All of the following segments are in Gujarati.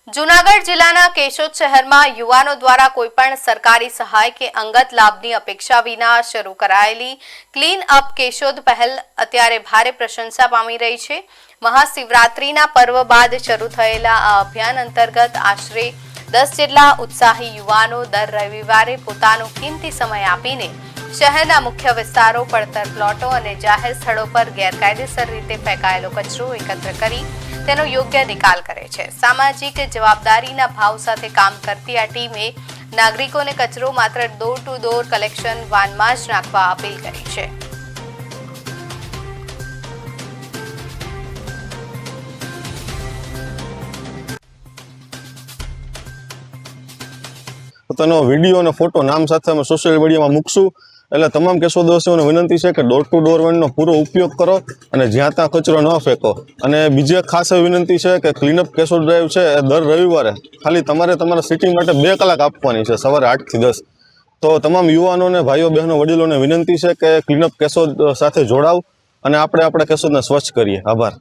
જૂનાગઢ જિલ્લાના કેશોદ શહેરમાં યુવાનો દ્વારા કોઈપણ સરકારી સહાય કે અંગત લાભની અપેક્ષા વિના શરૂ કરાયેલી ક્લીન અપ કેશોદ પહેલ અત્યારે ભારે પ્રશંસા પામી રહી છે। મહાશિવરાત્રીના પર્વ બાદ શરૂ થયેલા આ અભિયાન અંતર્ગત આશરે 10 જેટલા ઉત્સાહી યુવાનો દર રવિવારે પોતાનો કિંમતી સમય આપીને શહેરના મુખ્ય વિસ્તારો, પડતર પ્લોટો અને જાહેર સ્થળો પર ગેરકાયદેસર રીતે ફેંકાયેલો કચરો એકત્ર કરી તેનો યોગ્ય નિકાલ કરે છે। સામાજિક જવાબદારીના ભાવ સાથે કામ કરતી આ ટીમે નાગરિકોને કચરો માત્ર ડોર ટુ ડોર કલેક્શન વાનમાં જ નાખવા અપીલ કરી છે। પોતાનો વિડીયો અને ફોટો નામ સાથે અમે સોશિયલ મીડિયામાં મૂકશું। એટલે તમામ કેશોદવાસીઓને વિનંતી છે કે ડોર ટુ ડોર વેનનો પૂરો ઉપયોગ કરો અને જ્યાં ત્યાં કચરો ન ફેંકો। અને બીજી ખાસ વિનંતી છે કે ક્લીનઅપ કેશોદ ડ્રાઈવ છે એ દર રવિવારે ખાલી તમારે તમારા સિટી માટે 2 કલાક આપવાની છે, સવારે 8 થી 10। તો તમામ યુવાનોને, ભાઈઓ બહેનો, વડીલોને વિનંતી છે કે ક્લીનઅપ કેશોદ સાથે જોડાવ અને આપણે કેશોદને સ્વચ્છ કરીએ। આભાર।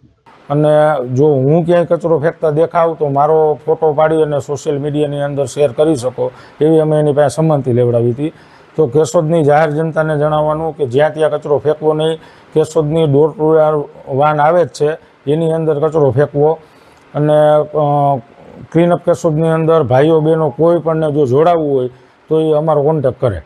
અને જો હું ક્યાંય કચરો ફેંકતા દેખાવ તો મારો ફોટો પાડી અને સોશિયલ મીડિયાની અંદર શેર કરી શકો એવી અમે એની પાસે સંમતિ લેવડાવી હતી। તો કેશોદની જાહેર જનતાને જણાવવાનું કે જ્યાં ત્યાં કચરો ફેંકવો નહીં। કેશોદની ડોર ટુ ડોર વાન આવે જ છે એની અંદર કચરો ફેંકવો। અને ક્લીનઅપ કેશોદની અંદર ભાઈઓ બહેનો કોઈ પણને જો જોડાવવું હોય તો એ અમારો કોન્ટેક્ટ કરે।